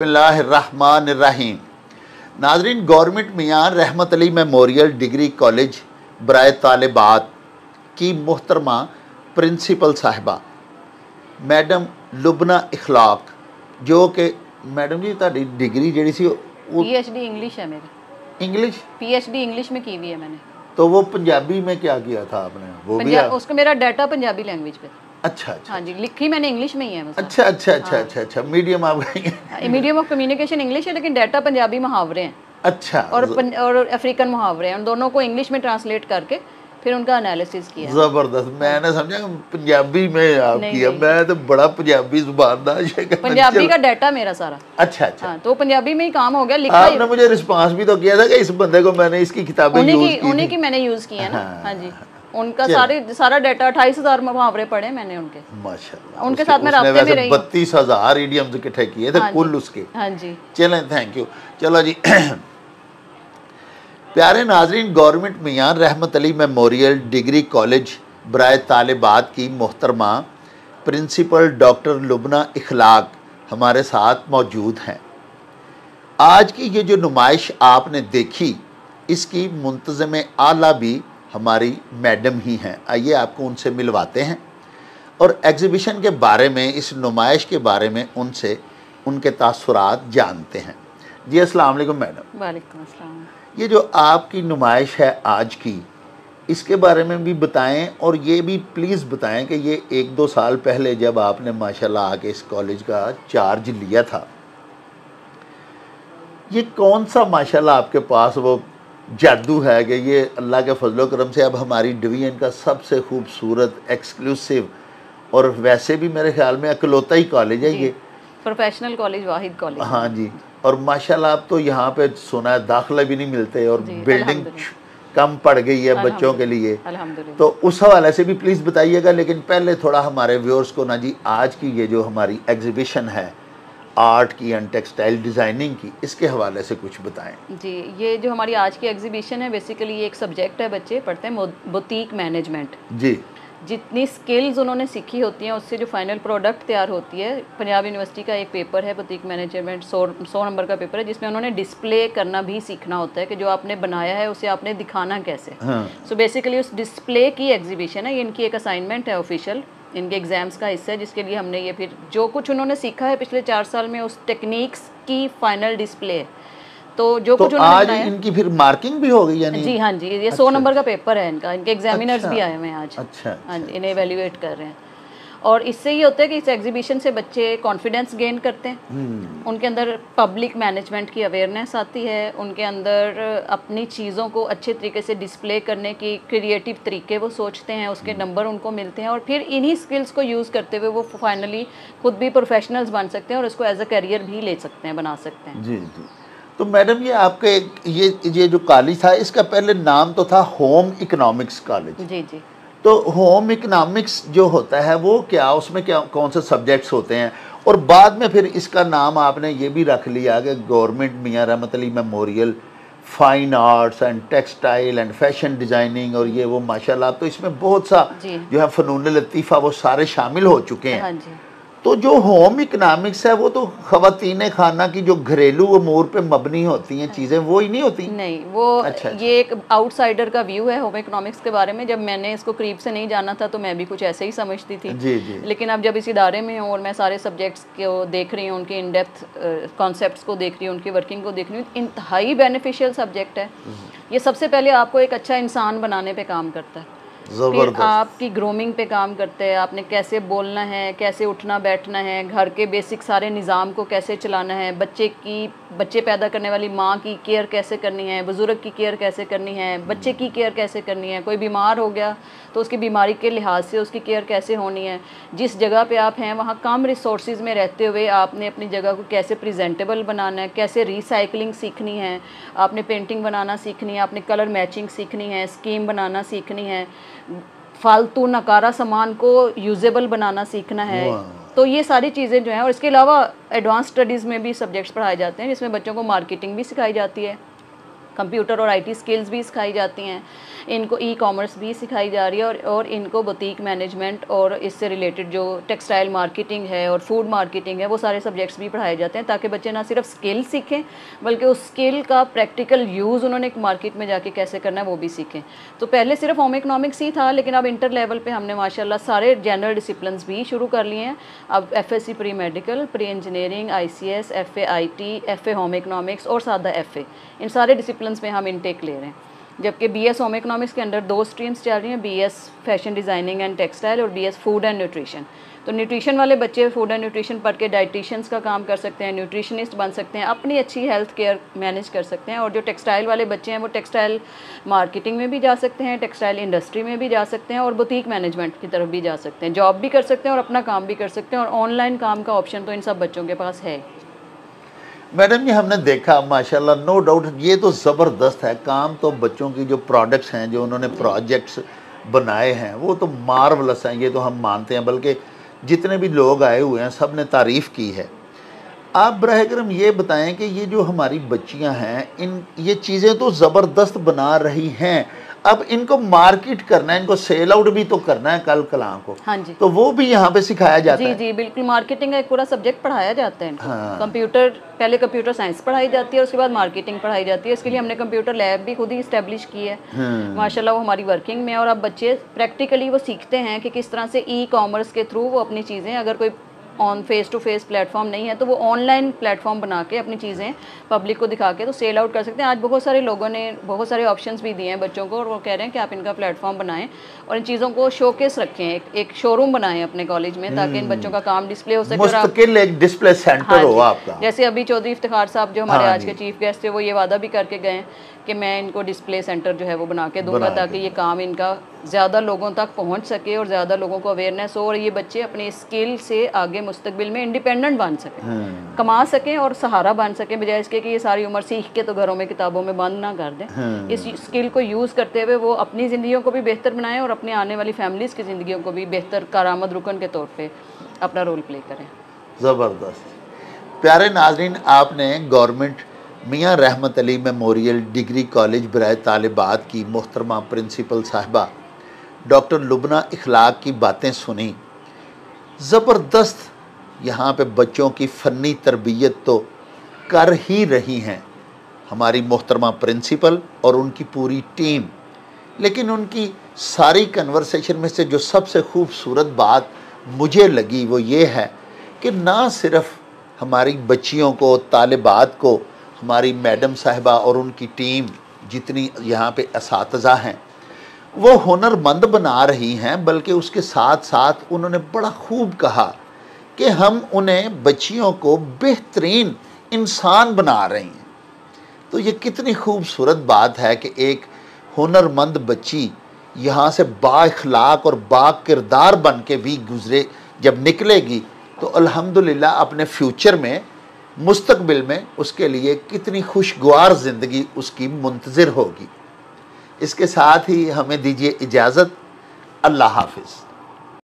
बिस्मिल्लाहिर्रहमानिर्रहीम। नाज़रीन, गवर्नमेंट मियां रहमत अली मेमोरियल डिग्री कॉलेज बराए तालिबात की मोहतरमा प्रिंसिपल साहिबा मैडम लुबना इखलाक, जो कि मैडम जी ताड़ी डिग्री जी सी पीएचडी इंग्लिश है मेरी। इंग्लिश पीएचडी इंग्लिश में की हुई है मैंने। तो वो पंजाबी में क्या किया था आपने? वो भी उसका मेरा डाटा पंजाबी लैंग्वेज पे। अच्छा अच्छा, हाँ जी, लिखी मैंने इंग्लिश में ही है। अच्छा अच्छा अच्छा अच्छा अच्छा, मीडियम आपका मीडियम ऑफ कम्युनिकेशन इंग्लिश है, लेकिन डाटा पंजाबी मुहावरे हैं। अच्छा, और अफ्रीकन मुहावरे हैं, उन दोनों को इंग्लिश में ट्रांसलेट करके फिर उनका एनालिसिस किया। जबरदस्त। मैंने समझा पंजाबी में आप किया, मैं तो बड़ा पंजाबी जुबानदार है। पंजाबी का डाटा मेरा सारा। अच्छा अच्छा, हाँ, तो पंजाबी में ही काम हो गया। लिखा आपने मुझे रिस्पांस भी तो किया था कि इस बंदे को मैंने इसकी किताबें उन्हीं की मैंने यूज की है ना। हाँ जी, उनका सारा डाटा 28,000 मुहावरे पढ़े मैंने उनके, माशाल्लाह। उनके साथ मैं राब्ते में रही। 32,000 इडियम्स इकट्ठे किए थे कुल उसके। हाँ जी, चलें, थैंक यू। चलो जी प्यारे नाजरीन, गवर्नमेंट मियां रहमत अली मेमोरियल डिग्री कॉलेज बराए तालिबात की मोहतरमा प्रिंसिपल डॉक्टर लुबना इखलाक हमारे साथ मौजूद हैं। आज की ये जो नुमाइश आपने देखी, इसकी मुंतज़िम आला भी हमारी मैडम ही हैं। आइए आपको उनसे मिलवाते हैं और एग्ज़िबिशन के बारे में, इस नुमाइश के बारे में उनसे उनके तासुरात जानते हैं। जी अस्सलाम वालेकुम मैडम। वालेकुम अस्सलाम। ये जो आपकी नुमाइश है आज की, इसके बारे में भी बताएं और ये भी प्लीज़ बताएं कि ये 1-2 साल पहले जब आपने माशाल्लाह आके इस कॉलेज का चार्ज लिया था, ये कौन सा माशाल्लाह आपके पास वो जादू है कि ये अल्लाह के फजलो करम से अब हमारी डिवीज़न का सबसे खूबसूरत, एक्सक्लूसिव और वैसे भी मेरे ख्याल में अकलौता ही कॉलेज है ये, प्रोफेशनल कॉलेज, वाहिद कॉलेज। हाँ जी। और माशाल्लाह अब तो यहाँ पे सुना है दाखिला भी नहीं मिलते और बिल्डिंग कम पड़ गई है बच्चों के लिए, तो उस हवाले से भी प्लीज़ बताइएगा। लेकिन पहले थोड़ा हमारे व्यूअर्स को ना जी, आज की ये जो हमारी एग्जीबिशन है आर्ट की एंड टेक्सटाइल डिज़ाइनिंग की, इसके हवाले से कुछ बताएं। जी, ये जो हमारी आज की एग्जीबिशन है, बेसिकली ये एक सब्जेक्ट है, बच्चे पढ़ते हैं बुटीक मैनेजमेंट। जी, जितनी स्किल्स उन्होंने सीखी होती हैं उससे जो फाइनल प्रोडक्ट तैयार होती है, पंजाब यूनिवर्सिटी का एक पेपर है बुटीक मैनेजमेंट, 100 नंबर का पेपर है, जिसमें उन्होंने डिस्प्ले करना भी सीखना होता है कि जो आपने बनाया है उसे आपने दिखाना कैसे। सो बेसिकली उस डिस्प्ले की एग्जीबिशन है। ये इनकी एक असाइनमेंट है ऑफिशियल, इनके एग्ज़ाम्स का हिस्सा है, जिसके लिए हमने ये फिर जो कुछ उन्होंने सीखा है पिछले 4 साल में, उस टेक्निक्स की फाइनल डिस्प्ले है। तो जो कुछ आज इनकी फिर मार्किंग भी हो गई यानी? जी हाँ जी, ये 100 नंबर का पेपर है इनका। इनके एग्जामिनर्स भी आए हुए हैं आज। अच्छा, हाँ जी, इन्हें एवेल्युएट कर रहे हैं। और इससे ये होता है कि इस एग्जीबिशन से बच्चे कॉन्फिडेंस गेन करते हैं, उनके अंदर पब्लिक मैनेजमेंट की अवेयरनेस आती है, उनके अंदर अपनी चीज़ों को अच्छे तरीके से डिस्प्ले करने की क्रिएटिव तरीके वो सोचते हैं, उसके नंबर उनको मिलते हैं, और फिर इन्हीं स्किल्स को यूज़ करते हुए वो फाइनली खुद भी प्रोफेशनल्स बन सकते हैं और इसको एज अ करियर भी ले सकते हैं, बना सकते हैं। जी जी। तो मैडम ये आपके ये जो कॉलेज था, इसका पहले नाम तो था होम इकोनॉमिक्स कॉलेज। जी जी। तो होम इकोनॉमिक्स जो होता है वो क्या, उसमें क्या कौन से सब्जेक्ट्स होते हैं? और बाद में फिर इसका नाम आपने ये भी रख लिया कि गवर्नमेंट मियां रहमत Ali memorial fine arts and textile and fashion designing, और ये वो माशाल्लाह तो इसमें बहुत सा जो है फ़नून लतीफ़ा वो सारे शामिल हो चुके हैं। हाँ जी। तो जो होम इकोनॉमिक्स है वो तो ख़वातीन खाना की जो घरेलू अमूर पे मबनी होती हैं चीज़ें, वो ही नहीं होती? नहीं, वो ये एक आउटसाइडर का व्यू है होम इकोनॉमिक्स के बारे में। जब मैंने इसको करीब से नहीं जाना था तो मैं भी कुछ ऐसे ही समझती थी। जी जी। लेकिन अब जब इस इदारे में हूँ और मैं सारे सब्जेक्ट्स को देख रही हूँ, उनके इन डेप्थ कॉन्सेप्ट्स को देख रही हूँ, उनकी वर्किंग को देख रही हूँ, इंतहाई बेनिफिशियल सब्जेक्ट है ये। सबसे पहले आपको एक अच्छा इंसान बनाने पर काम करता है, फिर आपकी ग्रूमिंग पे काम करते हैं, आपने कैसे बोलना है, कैसे उठना बैठना है, घर के बेसिक सारे निज़ाम को कैसे चलाना है, बच्चे पैदा करने वाली माँ की केयर कैसे करनी है, बुज़ुर्ग की केयर कैसे करनी है, बच्चे की केयर कैसे करनी है, कोई बीमार हो गया तो उसकी बीमारी के लिहाज से उसकी केयर कैसे होनी है, जिस जगह पे आप हैं वहाँ कम रिसोर्सेज में रहते हुए आपने अपनी जगह को कैसे प्रेजेंटेबल बनाना है, कैसे रिसाइकलिंग सीखनी है, आपने पेंटिंग बनाना सीखनी है, आपने कलर मैचिंग सीखनी है, स्कीम बनाना सीखनी है, फालतू नकारा सामान को यूजेबल बनाना सीखना है। तो ये सारी चीज़ें जो हैं, और इसके अलावा एडवांस स्टडीज़ में भी सब्जेक्ट्स पढ़ाए जाते हैं जिसमें बच्चों को मार्केटिंग भी सिखाई जाती है, कंप्यूटर और IT स्किल्स भी सिखाई जाती हैं, इनको ई-कॉमर्स भी सिखाई जा रही है, और इनको बुटीक मैनेजमेंट और इससे रिलेटेड जो टेक्सटाइल मार्केटिंग है और फूड मार्केटिंग है वो सारे सब्जेक्ट्स भी पढ़ाए जाते हैं, ताकि बच्चे ना सिर्फ स्किल सीखें बल्कि उस स्किल का प्रैक्टिकल यूज़ उन्होंने एक मार्केट में जाके कैसे करना है वो भी सीखें। तो पहले सिर्फ होम इकोनॉमिक्स ही था, लेकिन अब इंटर लेवल पे हमने माशाल्लाह सारे जनरल डिसिप्लिन्स भी शुरू कर लिए हैं। अब FSc pre medical, pre engineering, ICS, FA IT, FA home economics और सादा FA, इन सारे डिसिप्लिन्स में हम इनटेक ले रहे हैं। जबकि BS होम इकोनॉमिक्स के अंदर 2 स्ट्रीम्स चल रही हैं, BS fashion designing and textile और BS फूड एंड न्यूट्रिशन। तो न्यूट्रिशन वाले बच्चे फूड एंड न्यूट्रिशन पढ़ के डाइटिशियंस का काम कर सकते हैं, न्यूट्रिशनिस्ट बन सकते हैं, अपनी अच्छी हेल्थ केयर मैनेज कर सकते हैं। और जो टेक्सटाइल वाले बच्चे हैं वो टेक्सटाइल मार्केटिंग में भी जा सकते हैं, टेक्सटाइल इंडस्ट्री में भी जा सकते हैं और बुटीक मैनेजमेंट की तरफ भी जा सकते हैं, जॉब भी कर सकते हैं और अपना काम भी कर सकते हैं। और ऑनलाइन काम का ऑप्शन तो इन सब बच्चों के पास है। मैडम ये हमने देखा माशाल्लाह, नो डाउट ये तो ज़बरदस्त है काम। तो बच्चों की जो प्रोडक्ट्स हैं, जो उन्होंने प्रोजेक्ट्स बनाए हैं वो तो मार्वलस हैं, ये तो हम मानते हैं। बल्कि जितने भी लोग आए हुए हैं सब ने तारीफ़ की है। आप बराह करम ये बताएं कि ये जो हमारी बच्चियां हैं, इन ये चीज़ें तो ज़बरदस्त बना रही हैं, अब इनको मार्केट करना है, इनको सेल आउट भी तो करना है कल कलां को। हाँ जी, तो वो भी यहाँ पे सिखाया जाता है। जी बिल्कुल, मार्केटिंग का एक पूरा सब्जेक्ट पढ़ाया जाता है इनको। कंप्यूटर, पहले कंप्यूटर साइंस पढ़ाई जाती है, उसके बाद मार्केटिंग पढ़ाई जाती है। इसके लिए हमने कंप्यूटर लैब भी खुद ही इस्टेब्लिश की है माशाल्लाह, वो हमारी वर्किंग में। और अब बच्चे प्रैक्टिकली वो सीखते हैं कि किस तरह से ई-कॉमर्स के थ्रू वो अपनी चीज़ें, अगर कोई on face to face platform नहीं है तो वो ऑनलाइन प्लेटफॉर्म बना के अपनी चीज़ें पब्लिक को दिखा के तो सेल आउट कर सकते हैं। आज बहुत सारे लोगों ने बहुत सारे ऑप्शंस भी दिए हैं बच्चों को, और वो कह रहे हैं कि आप इनका प्लेटफॉर्म बनाएं और इन चीज़ों को शोकेस रखें, एक शोरूम बनाएं अपने कॉलेज में, ताकि इन बच्चों का काम डिस्प्ले हो सके। मुस्तकिल एक डिस्प्ले सेंटर हो आपका। जैसे अभी चौधरी इफ्तिखार साहब जो हमारे आज के चीफ गेस्ट थे, वो ये वादा भी करके गए कि मैं इनको डिस्प्ले सेंटर जो है वो बना के दूंगा, ताकि ये काम इनका ज़्यादा लोगों तक पहुंच सके और ज़्यादा लोगों को अवेयरनेस हो, और ये बच्चे अपने स्किल से आगे मुस्तकबिल में इंडिपेंडेंट बन सकें, कमा सकें और सहारा बन सकें, बजाय इसके कि ये सारी उम्र सीख के तो घरों में किताबों में बंद ना कर दें। इस स्किल को यूज़ करते हुए वो अपनी ज़िंदगियों को भी बेहतर बनाएं और अपने आने वाली फैमिलीज़ की ज़िंदगियों को भी बेहतर कारआमद रुकन के तौर पर अपना रोल प्ले करें। ज़बरदस्त। प्यारे नाज़रीन, आपने गवर्नमेंट मियाँ रहमत अली मेमोरियल डिग्री कॉलेज बराए तालिबात की मोहतरमा प्रिंसिपल साहिबा डॉक्टर लुबना इखलाक की बातें सुनी। ज़बरदस्त यहाँ पे बच्चों की फ़नी तरबियत तो कर ही रही हैं हमारी मोहतरमा प्रिंसिपल और उनकी पूरी टीम। लेकिन उनकी सारी कन्वर्सेशन में से जो सबसे खूबसूरत बात मुझे लगी वो ये है कि ना सिर्फ़ हमारी बच्चियों को, तालिबात को, हमारी मैडम साहिबा और उनकी टीम जितनी यहाँ पे असातिज़ा हैं वो हुनरमंद बना रही हैं, बल्कि उसके साथ साथ उन्होंने बड़ा खूब कहा कि हम उन्हें बच्चियों को बेहतरीन इंसान बना रही हैं। तो ये कितनी खूबसूरत बात है कि एक हुनरमंद बच्ची यहाँ से बाइखलाक और बाकिरदार बन के भी गुजरे, जब निकलेगी तो अल्हम्दुलिल्लाह अपने फ्यूचर में, मुस्तकबिल में उसके लिए कितनी खुशगवार ज़िंदगी उसकी मुंतज़िर होगी। इसके साथ ही हमें दीजिए इजाज़त। अल्लाह हाफ़िज़।